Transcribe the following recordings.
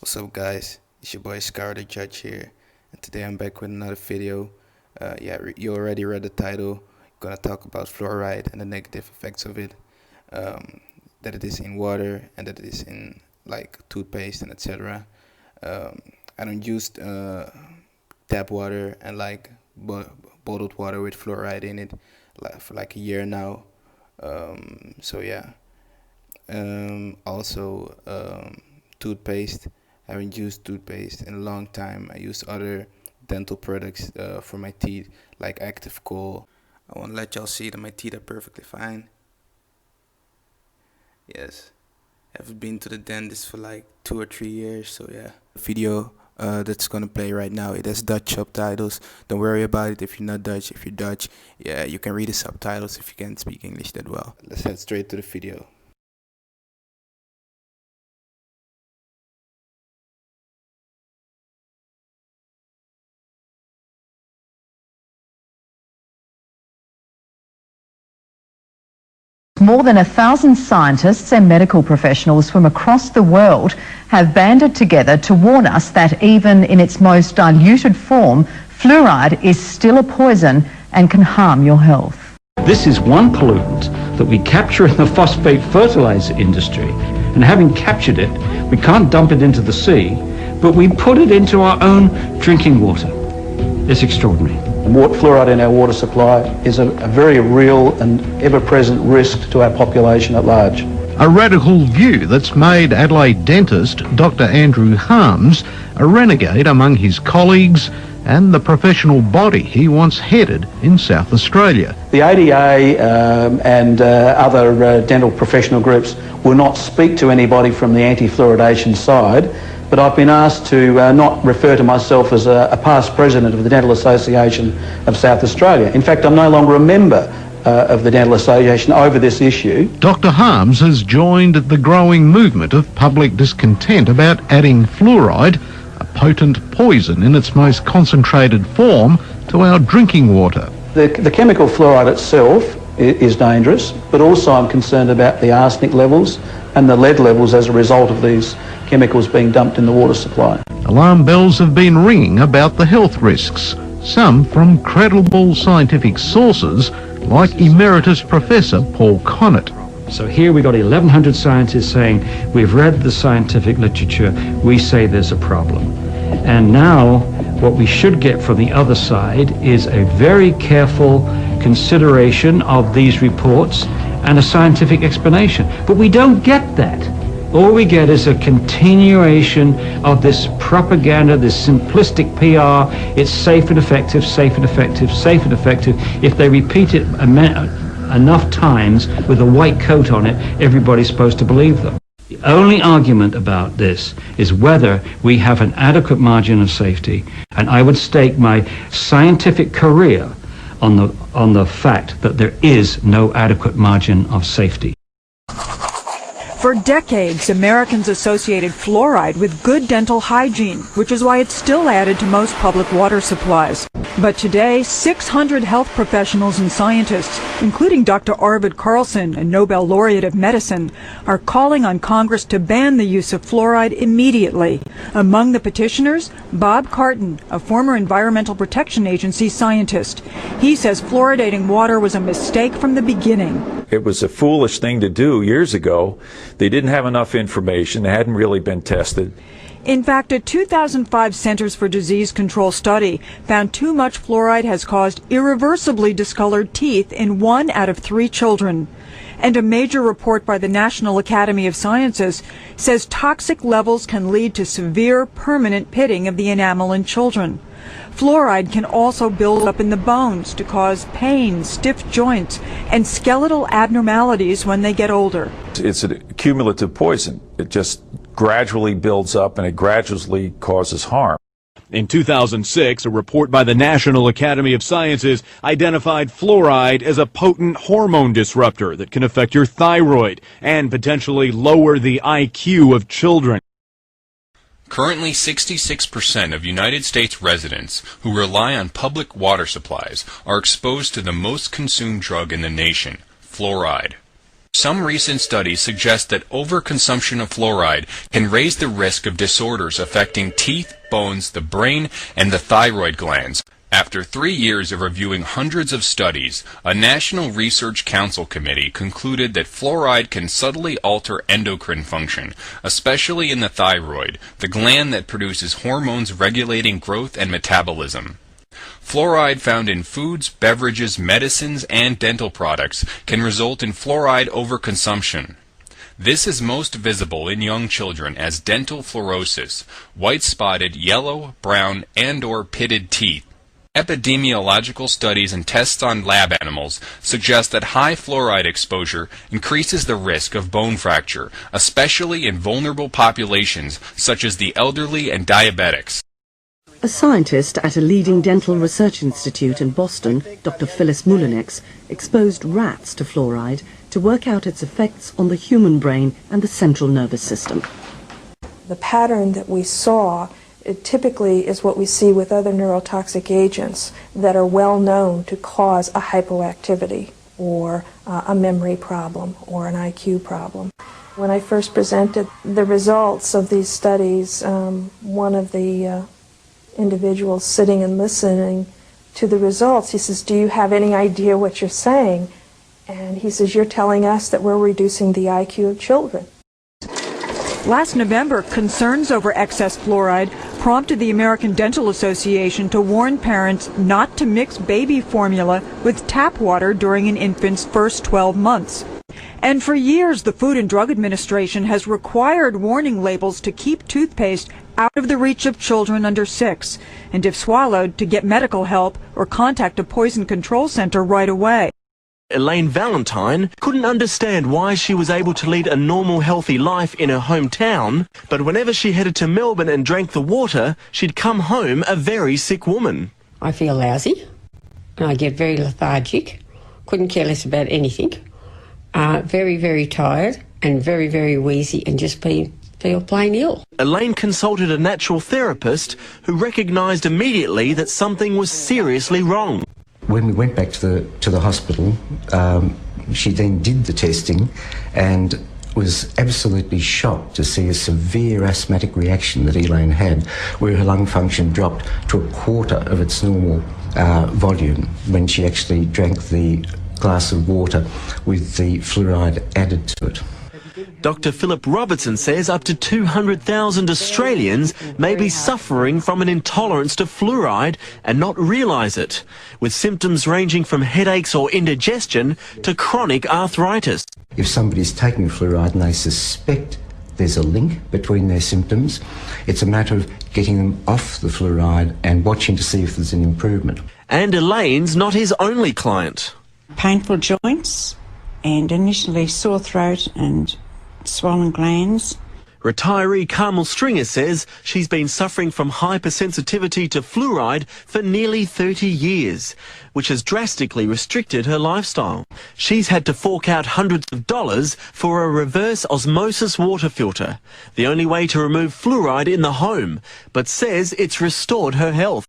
What's up, guys? It's your boy Scar the Judge here, and today I'm back with another video. You already read the title. I'm gonna talk about fluoride and the negative effects of it. That it is in water and that it is in like toothpaste and etc. I don't use tap water and like bottled water with fluoride in it for like a year now. So yeah. Also, toothpaste. I haven't used toothpaste in a long time. I use other dental products for my teeth, like Active Coal. I want to let y'all see that my teeth are perfectly fine. Yes, I haven't been to the dentist for like 2 or 3 years, so yeah. The video that's gonna play right now, it has Dutch subtitles. Don't worry about it if you're not Dutch. If you're Dutch, yeah, you can read the subtitles if you can't speak English that well. Let's head straight to the video. More than 1,000 scientists and medical professionals from across the world have banded together to warn us that even in its most diluted form, fluoride is still a poison and can harm your health. This is one pollutant that we capture in the phosphate fertilizer industry, and having captured it, we can't dump it into the sea, but we put it into our own drinking water. It's extraordinary. Fluoride in our water supply is a very real and ever-present risk to our population at large. A radical view that's made Adelaide dentist Dr. Andrew Harms a renegade among his colleagues and the professional body he once headed in South Australia. The ADA and other dental professional groups will not speak to anybody from the anti-fluoridation side, but I've been asked to not refer to myself as a past president of the Dental Association of South Australia. In fact, I'm no longer a member of the Dental Association over this issue. Dr. Harms has joined the growing movement of public discontent about adding fluoride, a potent poison in its most concentrated form, to our drinking water. The chemical fluoride itself is dangerous, but also I'm concerned about the arsenic levels and the lead levels as a result of these chemicals being dumped in the water supply. Alarm bells have been ringing about the health risks, some from credible scientific sources like Emeritus Professor Paul Connett. So here we got 1,100 scientists saying, we've read the scientific literature, we say there's a problem. And now what we should get from the other side is a very careful consideration of these reports and a scientific explanation. But we don't get that. All we get is a continuation of this propaganda, this simplistic PR. It's safe and effective, safe and effective, safe and effective. If they repeat it enough times with a white coat on it, everybody's supposed to believe them. The only argument about this is whether we have an adequate margin of safety, and I would stake my scientific career on the fact that there is no adequate margin of safety. For decades, Americans associated fluoride with good dental hygiene, which is why it's still added to most public water supplies. But today, 600 health professionals and scientists, including Dr. Arvid Carlsson, a Nobel laureate of medicine, are calling on Congress to ban the use of fluoride immediately. Among the petitioners, Bob Carton, a former Environmental Protection Agency scientist. He says fluoridating water was a mistake from the beginning. It was a foolish thing to do years ago. They didn't have enough information. They hadn't really been tested. In fact, a 2005 Centers for Disease Control study found too much fluoride has caused irreversibly discolored teeth in 1 out of 3 children. And a major report by the National Academy of Sciences says toxic levels can lead to severe permanent pitting of the enamel in children. Fluoride can also build up in the bones to cause pain, stiff joints, and skeletal abnormalities when they get older. It's a cumulative poison. It just gradually builds up and it gradually causes harm. In 2006, a report by the National Academy of Sciences identified fluoride as a potent hormone disruptor that can affect your thyroid and potentially lower the IQ of children. Currently, 66% of United States residents who rely on public water supplies are exposed to the most consumed drug in the nation, fluoride. Some recent studies suggest that overconsumption of fluoride can raise the risk of disorders affecting teeth, bones, the brain, and the thyroid glands. After 3 years of reviewing hundreds of studies, a National Research Council committee concluded that fluoride can subtly alter endocrine function, especially in the thyroid, the gland that produces hormones regulating growth and metabolism. Fluoride found in foods, beverages, medicines, and dental products can result in fluoride overconsumption. This is most visible in young children as dental fluorosis, white-spotted, yellow, brown, and/or pitted teeth. Epidemiological studies and tests on lab animals suggest that high fluoride exposure increases the risk of bone fracture, especially in vulnerable populations such as the elderly and diabetics. A scientist at a leading dental research institute in Boston, Dr. Phyllis Moulinex, exposed rats to fluoride to work out its effects on the human brain and the central nervous system. The pattern that we saw typically is what we see with other neurotoxic agents that are well known to cause a hypoactivity or a memory problem or an IQ problem. When I first presented the results of these studies, one of the individuals sitting and listening to the results, he says, "Do you have any idea what you're saying?" And he says, "You're telling us that we're reducing the IQ of children." Last November, concerns over excess fluoride prompted the American Dental Association to warn parents not to mix baby formula with tap water during an infant's first 12 months. And for years, the Food and Drug Administration has required warning labels to keep toothpaste out of the reach of children under 6, and if swallowed, to get medical help or contact a poison control center right away. Elaine Valentine couldn't understand why she was able to lead a normal, healthy life in her hometown, but whenever she headed to Melbourne and drank the water, she'd come home a very sick woman. I feel lousy, and I get very lethargic, couldn't care less about anything, very, very tired, and very, very wheezy, and just feel plain ill. Elaine consulted a natural therapist who recognised immediately that something was seriously wrong. When we went back to the hospital, she then did the testing and was absolutely shocked to see a severe asthmatic reaction that Elaine had, where her lung function dropped to a quarter of its normal volume when she actually drank the glass of water with the fluoride added to it. Dr. Philip Robertson says up to 200,000 Australians may be suffering from an intolerance to fluoride and not realise it, with symptoms ranging from headaches or indigestion to chronic arthritis. If somebody's taking fluoride and they suspect there's a link between their symptoms, it's a matter of getting them off the fluoride and watching to see if there's an improvement. And Elaine's not his only client. Painful joints and initially sore throat and swollen glands. Retiree Carmel Stringer says she's been suffering from hypersensitivity to fluoride for nearly 30 years, which has drastically restricted her lifestyle. She's had to fork out hundreds of dollars for a reverse osmosis water filter, the only way to remove fluoride in the home, but says it's restored her health.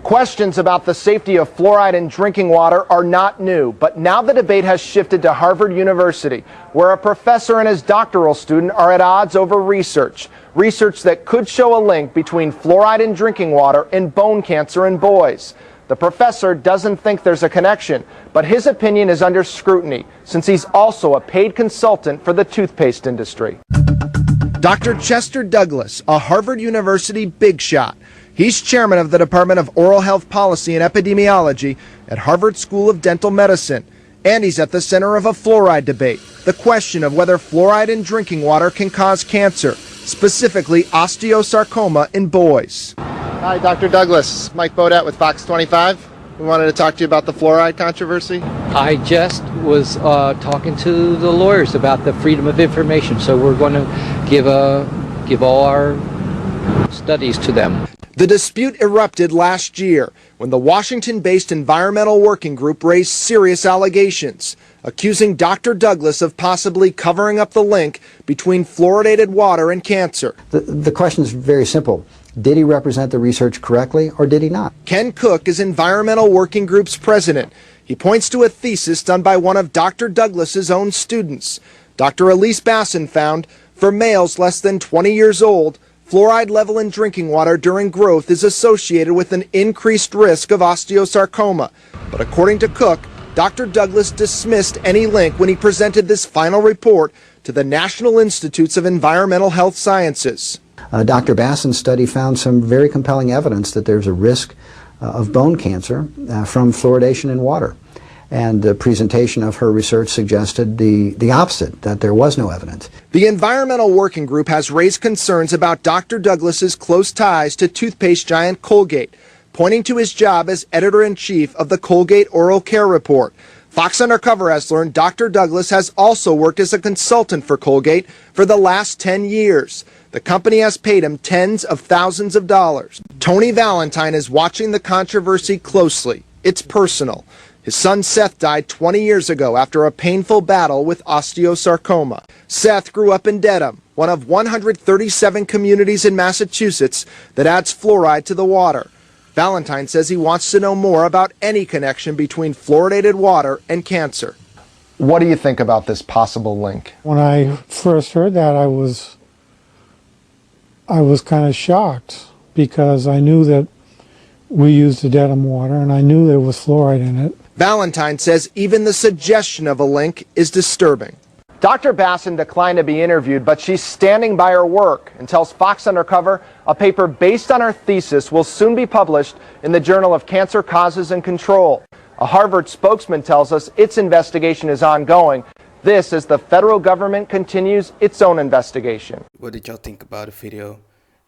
Questions about the safety of fluoride in drinking water are not new, but now the debate has shifted to Harvard University, where a professor and his doctoral student are at odds over research that could show a link between fluoride in drinking water and bone cancer in boys. The professor doesn't think there's a connection, but his opinion is under scrutiny since he's also a paid consultant for the toothpaste industry. Dr. Chester Douglas, a Harvard University big shot. He's chairman of the Department of Oral Health Policy and Epidemiology at Harvard School of Dental Medicine. And he's at the center of a fluoride debate, the question of whether fluoride in drinking water can cause cancer, specifically osteosarcoma in boys. Hi, Dr. Douglas. Mike Bodat with Fox 25. We wanted to talk to you about the fluoride controversy. I just was talking to the lawyers about the freedom of information, so we're going to give all our studies to them. The dispute erupted last year when the Washington-based Environmental Working Group raised serious allegations, accusing Dr. Douglas of possibly covering up the link between fluoridated water and cancer. The question is very simple. Did he represent the research correctly or did he not? Ken Cook is Environmental Working Group's president. He points to a thesis done by one of Dr. Douglas's own students. Dr. Elise Basson found for males less than 20 years old, fluoride level in drinking water during growth is associated with an increased risk of osteosarcoma. But according to Cook, Dr. Douglas dismissed any link when he presented this final report to the National Institutes of Environmental Health Sciences. Dr. Basson's study found some very compelling evidence that there's a risk of bone cancer from fluoridation in water. And the presentation of her research suggested the opposite, that there was no evidence. The Environmental Working Group has raised concerns about Dr. Douglas's close ties to toothpaste giant Colgate, pointing to his job as editor-in-chief of the Colgate Oral Care Report. Fox Undercover has learned Dr. Douglas has also worked as a consultant for Colgate for the last 10 years. The company has paid him tens of thousands of dollars. Tony Valentine is watching the controversy closely. It's personal. His son Seth died 20 years ago after a painful battle with osteosarcoma. Seth grew up in Dedham, one of 137 communities in Massachusetts that adds fluoride to the water. Valentine says he wants to know more about any connection between fluoridated water and cancer. What do you think about this possible link? When I first heard that, I was kind of shocked, because I knew that we used the Dedham water and I knew there was fluoride in it. Valentine says even the suggestion of a link is disturbing. Dr. Basson declined to be interviewed, but she's standing by her work and tells Fox Undercover a paper based on her thesis will soon be published in the Journal of Cancer Causes and Control. A Harvard spokesman tells us its investigation is ongoing. This as the federal government continues its own investigation. What did y'all think about the video?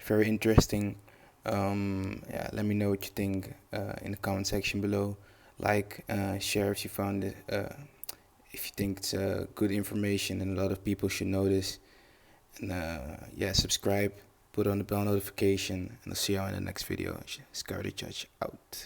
Very interesting. Yeah, let me know what you think in the comment section below. Like, share if you found it. If you think it's good information and a lot of people should know this. And yeah, subscribe, put on the bell notification, and I'll see you in the next video. Scar the Judge out.